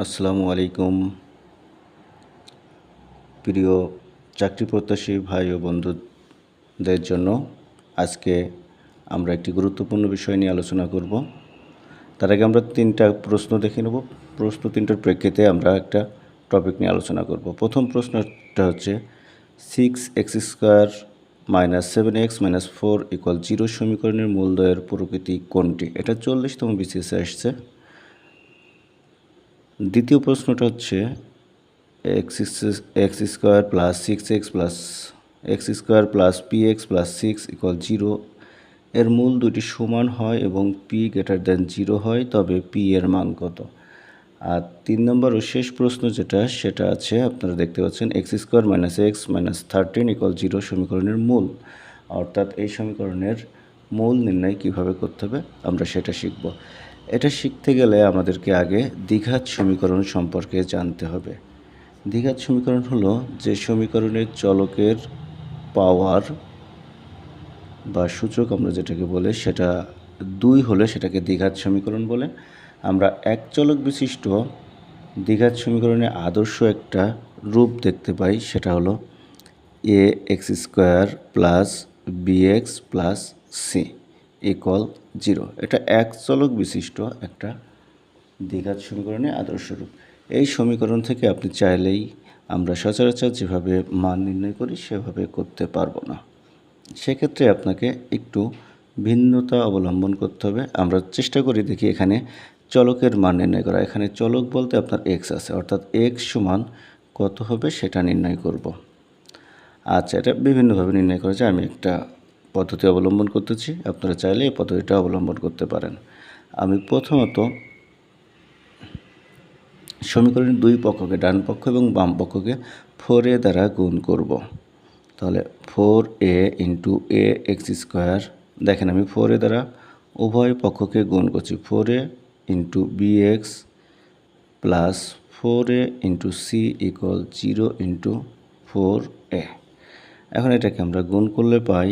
আসসালামু আলাইকুম প্রিয় চাকরি প্রত্যাশী ভাই ও বন্ধুদের জন্য আজকে আমরা একটি গুরুত্বপূর্ণ বিষয় নিয়ে আলোচনা করব। তার আগে আমরা তিনটা প্রশ্ন দেখে নেব। প্রশ্ন তিনটার প্রেক্ষিতে আমরা একটা টপিক নিয়ে আলোচনা করব। প্রথম প্রশ্নটা হচ্ছে 6x² - 7x - 4 = 0 সমীকরণের মূলদ্বয়ের প্রকৃতি কোনটি? এটা 40তম বিসিএসে আসছে। দ্বিতীয় প্রশ্নটা হচ্ছে x² + 6x + x² + px + 6 = 0 এর মূল দুটি সমান হয় এবং p > 0 হয়, তবে p এর মান কত? আর 3 নম্বর ও শেষ প্রশ্ন সেটা আছে, আপনারা দেখতে পাচ্ছেন x² - x - 13 = 0 সমীকরণের মূল। অর্থাৎ এই সমীকরণের মূল নির্ণয় কীভাবে করতে হবে আমরা সেটা শিখব। এটা শিখতে গেলে আমাদেরকে আগে দ্বিঘাত সমীকরণ সম্পর্কে জানতে হবে। দ্বিঘাত সমীকরণ হলো যে সমীকরণের চলকের পাওয়ার বা সূচক আমরা যেটাকে বলে সেটা 2 হলে সেটাকে দ্বিঘাত সমীকরণ বলে। আমরা এক চলক বিশিষ্ট দ্বিঘাত সমীকরণে আদর্শ একটা রূপ দেখতে পাই, সেটা হলো ax² + bx + c = 0। এটা এক চলক বিশিষ্ট একটা দ্বিঘাত সমীকরণে আদর্শ রূপ। এই সমীকরণ থেকে আপনি চাইলেই আমরা সচরাচর যেভাবে মান নির্ণয় করি সেভাবে করতে পারবো না। সেক্ষেত্রে আপনাকে একটু ভিন্নতা অবলম্বন করতে হবে। আমরা চেষ্টা করি দেখি এখানে চলকের মান নির্ণয় করা। এখানে চলক বলতে আপনার এক্স আছে, অর্থাৎ এক্স সমান কত হবে সেটা নির্ণয় করব। আচ্ছা, এটা বিভিন্নভাবে নির্ণয় করা যায়। আমি একটা পদ্ধতি অবলম্বন করতেছি, আপনারা চাইলে এই পদ্ধতিটা অবলম্বন করতে পারেন। আমি প্রথমত সমীকরণের দুই পক্ষকে, ডান পক্ষ এবং বাম পক্ষকে 4a দ্বারা গুণ করব। তাহলে 4a × ax², দেখেন আমি 4a দ্বারা উভয় পক্ষকে গুণ করছি। 4a × bx + 4a × c = 0 × 4a। এখন এটাকে আমরা গুণ করলে পাই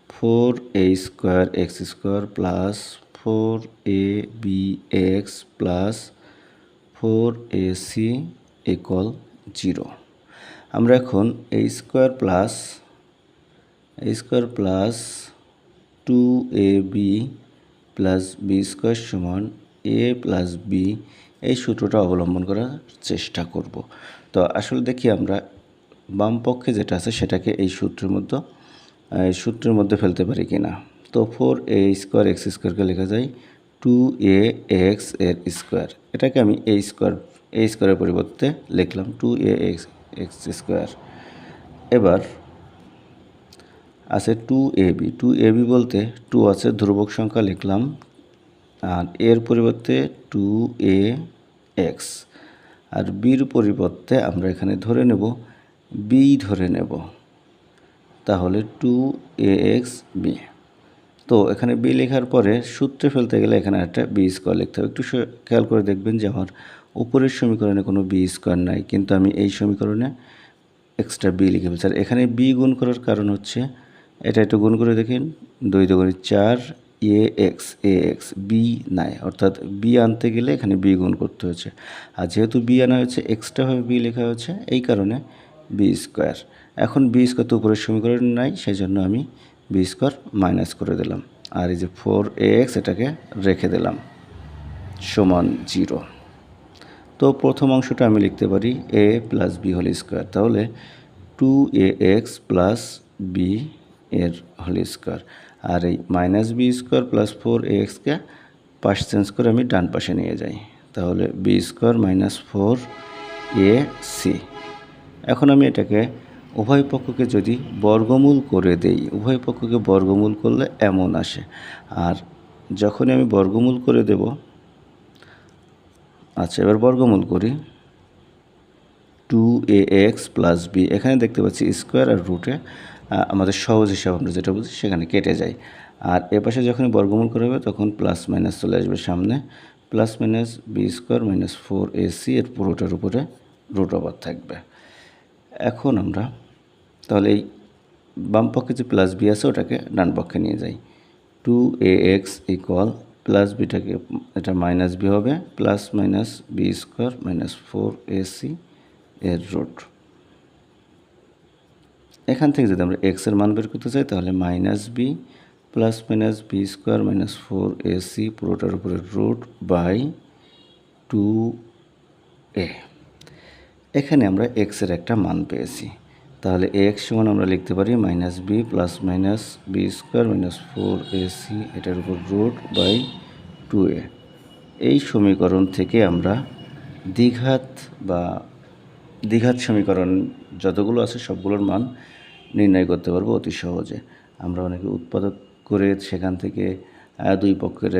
4a² x² + 4abx + 4ac = 0। আমরা এখন a² + 2ab + b² = a + b এই সূত্রটা অবলম্বন করার চেষ্টা করব। তো আসলে দেখি আমরা বাম পক্ষে যেটা আছে সেটাকে এই সূত্রের মধ্যে ফেলতে পারি কিনা। তো 4a² x² লেখা যায় 2ax এর স্কোয়ার। এটাকে আমি a স্কোয়ারের পরিবর্তে লিখলাম 2ax x²। এবার আছে 2ab বলতে 2 আছে, ধ্রুবক সংখ্যা লিখলাম, আর এর পরিবর্তে 2ax, আর বির পরিবর্তে আমরা এখানে ধরে নেব বি ধরে নেব, তাহলে 2axb। তো এখানে বি লেখার পরে সূত্রে ফেলতে গেলে এখানে একটা b² লিখতে হবে। একটু খেয়াল করে দেখবেন যে আমার উপরের সমীকরণে কোনো b² নাই, কিন্তু আমি এই সমীকরণে এক্সট্রা বি লিখে ফেলছি। আর এখানে বি গুণ করার কারণ হচ্ছে, এটা একটু গুণ করে দেখেন, 2 × 2 = 4, ax বি নাই, অর্থাৎ বি আনতে গেলে এখানে বি গুণ করতে হয়েছে। আর যেহেতু বি আনা হয়েছে, এক্সট্রাভাবে বি লেখা হয়েছে, এই কারণে b²। এখন b² তো উপরের সমীকরণ নাই, সেই জন্য আমি b² মাইনাস করে দিলাম, আর এই যে 4ax এটাকে রেখে দিলাম সমান 0। তো প্রথম অংশটা আমি লিখতে পারি a + b², তাহলে 2ax + b এর হোল স্কোয়ার। আর এই -b² + 4axকে পাশ চেঞ্জ করে আমি ডান পাশে নিয়ে যাই, তাহলে b² - 4ac। এখন আমি এটাকে উভয় পক্ষকে যদি বর্গমূল করে দেই, উভয় পক্ষকে বর্গমূল করলে এমন আসে। আর যখনই আমি বর্গমূল করে দেব, আচ্ছা এবার বর্গমূল করি, 2ax + b, এখানে দেখতে পাচ্ছি স্কোয়ার আর রুটে আমাদের সহজ হিসাব আমরা যেটা বুঝি সেখানে কেটে যায়। আর এপাশে যখনই বর্গমূল করা হবে তখন প্লাস মাইনাস চলে আসবে সামনে, +- b² - 4ac এর পুরোটার উপরে √ওভার থাকবে। এখন আমরা তাহলে এই বাম পক্ষে যে +b আছে ওটাকে ডান পক্ষে নিয়ে যাই, 2ax = প্লাস বিটাকে এটা মাইনাস বি হবে, plus minus b square minus 4ac এর রুট। এখান থেকে যদি আমরা এক্স এর মান বের করতে চাই তাহলে minus b plus minus b square minus 4ac পুরোটার উপরে রুট বাই 2a। এখানে আমরা এক্স এর একটা মান পেয়েছি, তাহলে এক্স সমান আমরা লিখতে পারি minus b plus minus b square minus 4ac এটার উপর রুট বাই 2a। এই সমীকরণ থেকে আমরা দ্বিঘাত সমীকরণ যতগুলো আছে সবগুলোর মান নির্ণয় করতে পারবো অতি সহজে। আমরা অনেকে উৎপাদক করে সেখান থেকে দুই পক্ষের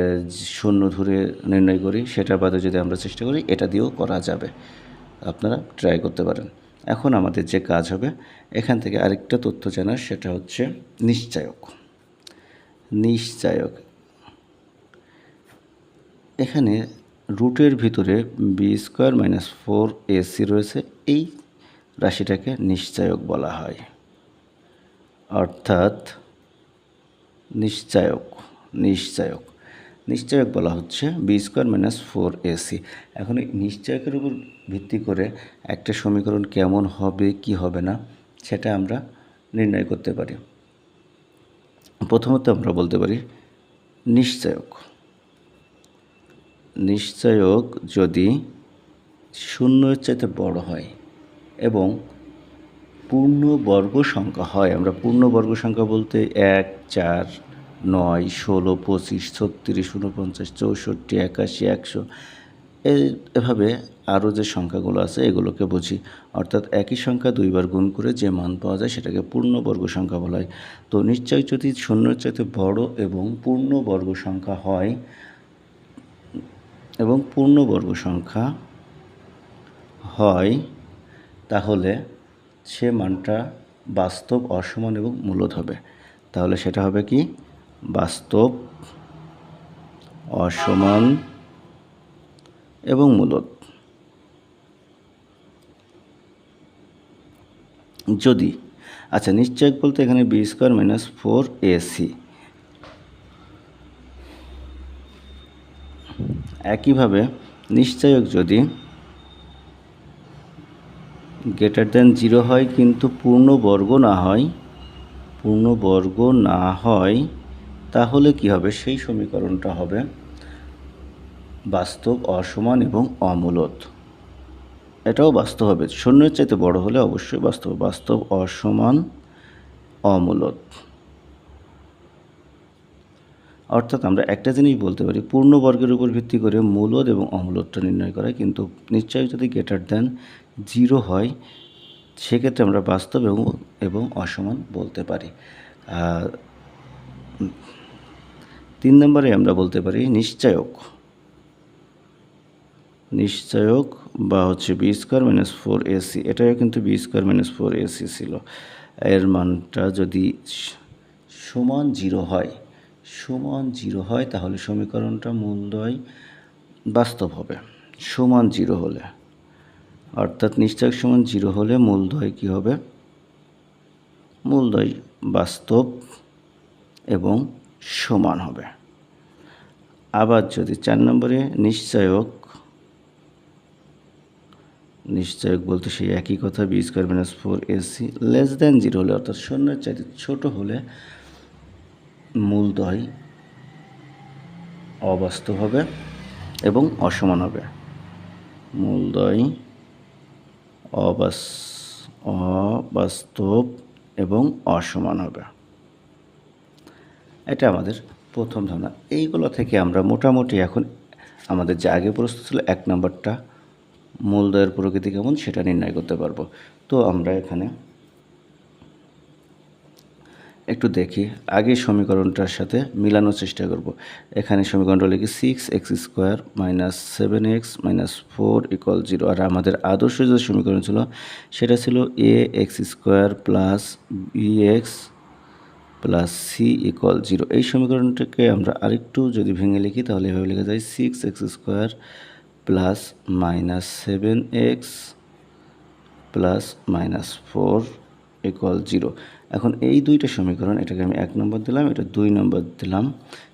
শূন্য ধরে নির্ণয় করি, সেটা বাদে যদি আমরা চেষ্টা করি এটা দিয়েও করা যাবে, আপনারা ট্রাই করতে পারেন। এখন আমাদের যে কাজ হবে এখান থেকে আরেকটা তথ্য জানার, সেটা হচ্ছে নিশ্চায়ক। এখানে রুটের ভিতরে বি স্কোয়ার মাইনাস 4ac রয়েছে, এই রাশিটাকে নিশ্চায়ক বলা হয়। অর্থাৎ নিশ্চায়ক বলা হচ্ছে বি স্কোয়ার মাইনাস 4ac। এখন এই নিশ্চায়কের উপর ভিত্তি করে একটা সমীকরণ কেমন হবে কি হবে না সেটা আমরা নির্ণয় করতে পারি। প্রথমত আমরা বলতে পারি নিশ্চায়ক যদি শূন্যের চাইতে বড় হয় এবং পূর্ণ বর্গ সংখ্যা হয়, আমরা পূর্ণ বর্গ সংখ্যা বলতে 1, 4, 9, 16, 25, 36, 49, 64, 81, 100 এভাবে আরও যে সংখ্যাগুলো আছে এগুলোকে বুঝি। অর্থাৎ একই সংখ্যা দুইবার গুণ করে যে মান পাওয়া যায় সেটাকে পূর্ণবর্গ সংখ্যা বলা হয়। তো নিশ্চয় যদি শূন্যের চাইতে বড় এবং পূর্ণবর্গ সংখ্যা হয় তাহলে সে মানটা বাস্তব, অসমান এবং মূলদ হবে। তাহলে সেটা হবে কি? বাস্তব, অসমান এবং মূলদ। যদি নিশ্চয়ক বলতে এখানে বি স্কোয়ার মাইনাস 4ac, একইভাবে নিশ্চয়ক যদি গ্রেটার দেন 0 হয় কিন্তু পূর্ণবর্গ না হয় তাহলে কি হবে? সেই সমীকরণটা হবে বাস্তব, অসমান এবং অমূলদ। এটাও বাস্তব হবে, শূন্যের চাইতে বড় হলে অবশ্যই বাস্তব, অসমান, অমূলদ। অর্থাৎ আমরা একটা জিনিস বলতে পারি, পূর্ণবর্গের উপর ভিত্তি করে মূলদ এবং অমূলদটা নির্ণয় করা, কিন্তু নিশ্চয়ই যদি গ্রেটার দেন 0 হয় সেক্ষেত্রে আমরা বাস্তব এবং অসমান বলতে পারি। 3 নম্বরে আমরা বলতে পারি নিশ্চয়ক বা হচ্ছে বি স্কোয়ার মাইনাস 4ac, এটাও কিন্তু বি স্কোয়ার মাইনাস 4ac ছিল। এর মানটা যদি সমান 0 হয় তাহলে সমীকরণটা মূলদ্বয় বাস্তব হবে সমান 0 হলে। অর্থাৎ নিশ্চয়ক সমান 0 হলে মূলদ্বয় কী হবে? মূলদ্বয় বাস্তব এবং সমান হবে। আবার যদি 4 নম্বরে নিশ্চয়ক বলতে সেই একই কথা, b square minus 4ac less than 0 হলে, অর্থাৎ শূন্যের চাইতে ছোট হলে মূলদ্বয় অবাস্তব হবে এবং অসমান হবে। মূলদ্বয় অবাস্তব এবং অসমান হবে। এটা আমাদের প্রথম ধারণা। এইগুলো থেকে আমরা মোটামুটি এখন আমাদের যে আগে প্রশ্ন ছিল 1 নম্বরটা মূলদ্বয়ের প্রকৃতি কেমন সেটা নির্ণয় করতে পারবো। তো আমরা এখানে একটু দেখি, আগে সমীকরণটার সাথে মিলানোর চেষ্টা করব। এখানে সমীকরণটা লিখি 6x square minus 7x minus 4 = 0। আর আমাদের আদর্শ যে সমীকরণ ছিল সেটা ছিল ax square plus bx plus c = 0। এই সমীকরণটাকে আমরা আরেকটু যদি ভেঙে লিখি তাহলে এভাবে লেখা যায় 6x square plus minus 7x plus minus 4 = 0। এখন এই দুইটা সমীকরণ, এটাকে আমি 1 নম্বর দিলাম, এটা 2 নম্বর দিলাম।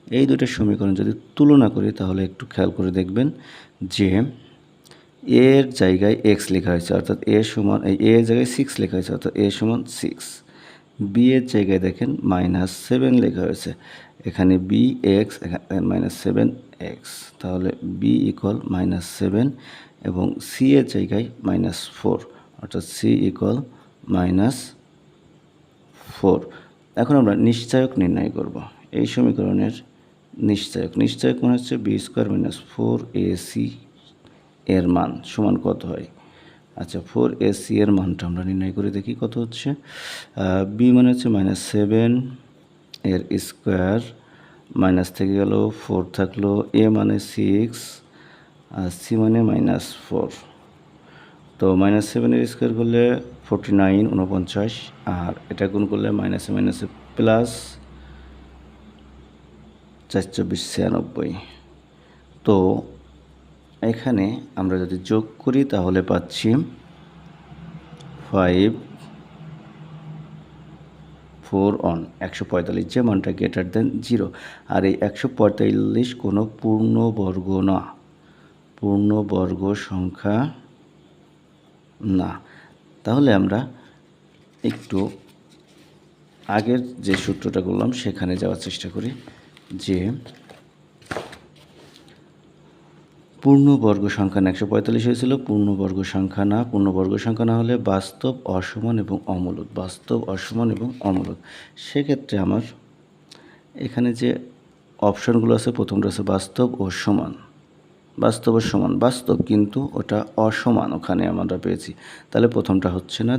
এই দুইটা সমীকরণ যদি তুলনা করি তাহলে একটু খেয়াল করে দেখবেন যে এর জায়গায় এক্স লেখা হয়েছে অর্থাৎ এ সমান এর জায়গায় 6 লেখা হয়েছে অর্থাৎ এ সমান 6। বি এর জায়গায় দেখেন -7 লেখা হয়েছে, এখানে বি এক্স, এখানে -7 এক্স, তাহলে বি ইকুয়াল -7 এবং সি এর জায়গায় -4 অর্থাৎ সি ইকুয়াল -4। এখন আমরা নিশ্চায়ক নির্ণয় করব। এই সমীকরণের নিশ্চায়ক মানে হচ্ছে b² - 4ac এর মান সমান কত হয়। আচ্ছা, 4ac এর মানটা আমরা নির্ণয় করে দেখি কত হচ্ছে। বি মানে হচ্ছে -7 এর স্কোয়ার, মাইনাস থেকে গেল 4 থাকলো, এ মানে 6 আর সি মানে -4। তো -7 এর স্কোয়ার করলে 49 49, আর এটা গুণ করলে মাইনাসে মাইনাসে প্লাস 4 24 96। তো এখানে আমরা যদি যোগ করি তাহলে পাচ্ছি 5 4 অন 145, যে মানটা গ্রেটার দেন 0। আর এই 145 কোনো পূর্ণবর্গ না, পূর্ণবর্গ সংখ্যা না। তাহলে আমরা একটু আগের যে সূত্রটা করলাম সেখানে যাওয়ার চেষ্টা করি, যে পূর্ণবর্গ সংখ্যা না, 145 হয়েছিল পূর্ণবর্গ সংখ্যা না। পূর্ণবর্গ সংখ্যা না হলে বাস্তব, অসমান এবং অমূলদ, বাস্তব, অসমান এবং অমূলদ। সেক্ষেত্রে আমার এখানে যে অপশনগুলো আছে, প্রথমটা আছে বাস্তব ও সমান, বাস্তব ও সমান, বাস্তব কিন্তু ওটা অসমান ওখানে আমরা পেয়েছি, তাহলে প্রথমটা হচ্ছে না,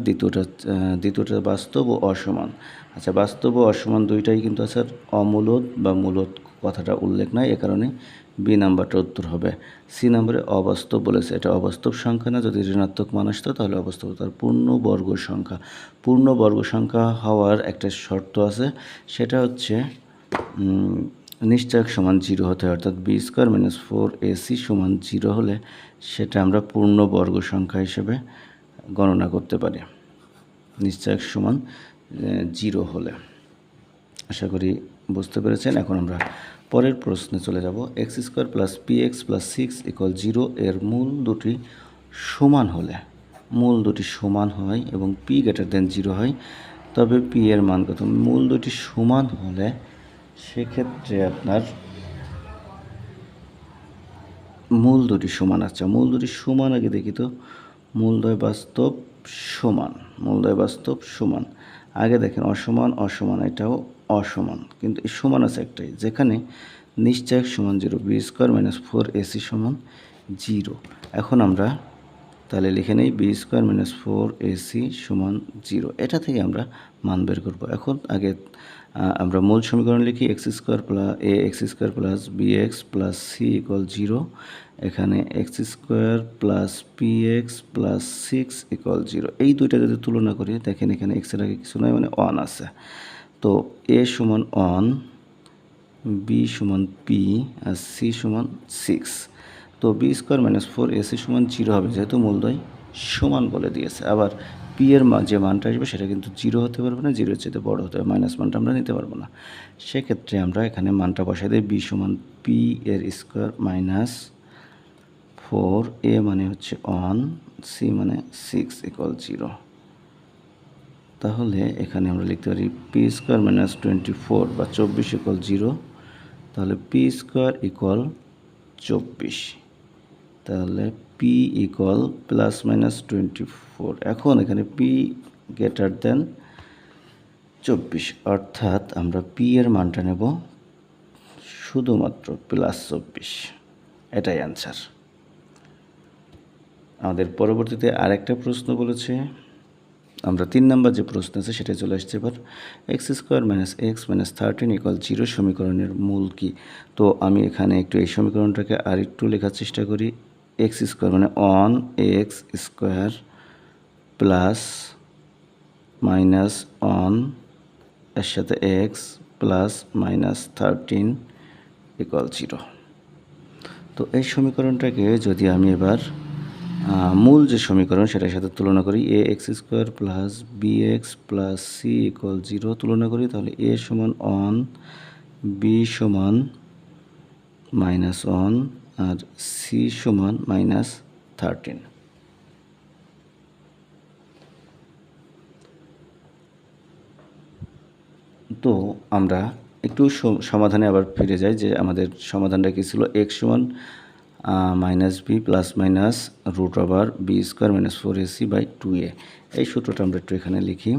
দ্বিতীয়টা বাস্তব ও অসমান। আচ্ছা, বাস্তব ও অসমান দুইটাই কিন্তু আছে, অমূলদ বা মূলদ কথাটা উল্লেখ নাই, এ কারণে বি নাম্বারটা উত্তর হবে। সি নাম্বারে অবাস্তব বলেছে, এটা অবাস্তব সংখ্যা না, যদি ঋণাত্মক মান আসতো তাহলে অবাস্তব। তার পূর্ণবর্গ সংখ্যা, পূর্ণবর্গ সংখ্যা হওয়ার একটা শর্ত আছে, সেটা হচ্ছে নিশ্চয়ক সমান 0 হতে হয়, অর্থাৎ b² - 4ac সমান 0 হলে সেটা আমরা পূর্ণবর্গ সংখ্যা হিসেবে গণনা করতে পারি, নিশ্চয়ক সমান 0 হলে। আশা করি বুঝতে পেরেছেন। এখন আমরা পরের প্রশ্নে চলে যাব। x² + px + 6 = 0 এর মূল দুটি সমান হলে, মূল দুটি সমান হয় এবং p > 0 হয়, তবে p এর মান কত। মূল দুটি সমান হলে সেক্ষেত্রে আপনার মূল দুটি সমান, আচ্ছা মূল দুটি সমান আগে দেখি তো, মূলদ্বয় বাস্তব সমান, মূলদ্বয় বাস্তব সমান। আগে দেখেন অসমান অসমান, এটাও অসমান, কিন্তু এই সমান আছে একটাই, যেখানে নিশ্চয়ক সমান 0, b² - 4ac সমান 0। এখন আমরা তাহলে লিখে নেই b² - 4ac সমান 0, এটা থেকে আমরা মান বের করব। এখন আগে আমরা মূল সমীকরণ লিখি, x² + ax² + bx + c = 0। এখানে x² + px + 6 = 0। এই দুইটা যদি তুলনা করি, দেখেন এখানে x এর আগে কিছু নয়, মানে 1 আছে। তো a সমান 1, b সমান p আর c সমান 6। তো b² - 4ac সমান 0 হবে, যেহেতু মূলদ্বয় সমান বলে দিয়েছে। আবার p এর যে মানটা আসবে সেটা কিন্তু 0 হতে পারবে না, 0-এর চেয়ে বড় হতে হবে, মাইনাস মানটা আমরা নিতে পারবো না। সেক্ষেত্রে আমরা এখানে মানটা বসাই দিই, b সমান p এর স্কোয়ার -4, a মানে হচ্ছে 1, c মানে 6 = 0। তাহলে এখানে আমরা লিখতে পারি p² - 24 বা 24 = 0, তাহলে p² = 24, তাহলে p = +-24। এখন এখানে p > 24, অর্থাৎ আমরা p এর মানটা নেব শুধুমাত্র +24, এটাই অ্যান্সার। আমাদের পরবর্তীতে আরেকটা প্রশ্ন বলেছে, আমরা 3 নাম্বার যে প্রশ্ন আছে সেটা চলে আসছে এবার। x² - x - 13 = 0 সমীকরণের মূল কি। তো আমি এখানে একটু এই সমীকরণটাকে আর একটু লেখার চেষ্টা করি। x² মানে 1x² প্লাস -1 এর সাথে x প্লাস -13 = 0। তো এই সমীকরণটাকে যদি আমি এবার মূল যে সমীকরণ সেটার সাথে তুলনা করি, ax² + bx + c = 0 তুলনা করি, তাহলে a সমান 1, বি সমান -1 আর সি সমান -13। তো আমরা একটু সমাধানে আবার ফিরে যাই যে আমাদের সমাধানটা কী ছিল, এক্স সমান -b plus minus √b² - 4ac/2a। এই সূত্রটা আমরা একটু এখানে লিখি।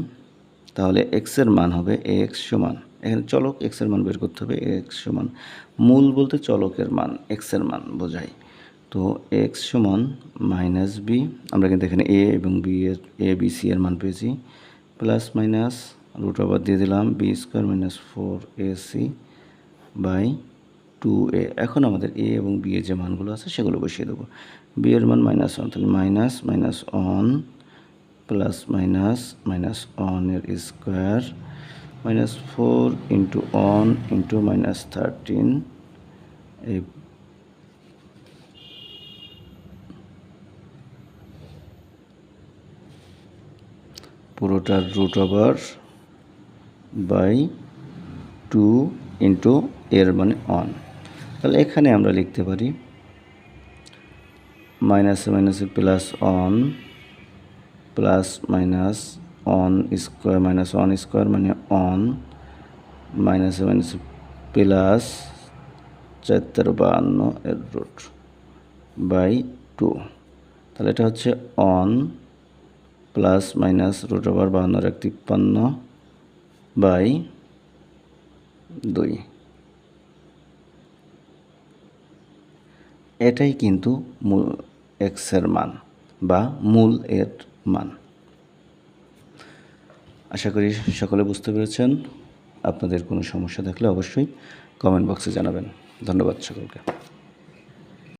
তাহলে এক্সের মান হবে এক্স সমান, এখানে চলক এক্সের মান বের করতে হবে, এক্স সমান মূল বলতে চলকের মান এক্সের মান বোঝায়। তো এক্স সমান -b, আমরা কিন্তু এখানে এ এবং বি এর ABC এর মান পেয়েছি, প্লাস মাইনাস √ দিয়ে দিলাম b² - 4ac/2a। এখন আমাদের এ এবং বি এর যে মানগুলো আছে সেগুলো বসিয়ে দেবো। বি এর মান -1, তাহলে -1 প্লাস -1 এর স্কোয়ার -4 × 1 × -13, এই পুরোটার √/2 × এর মানে 1। তাহলে এখানে আমরা লিখতে পারি -1 প্লাস -1² মানে 1 প্লাস 452 এর √/2। তাহলে এটা হচ্ছে 1 প্লাস মাইনাস √52 = 53/2। এটাই কিন্তু এক্সের মান বা মূল এর মান। আশা করি সকলে বুঝতে পেরেছেন। আপনাদের কোনো সমস্যা থাকলে অবশ্যই কমেন্ট বক্সে জানাবেন। ধন্যবাদ সকলকে।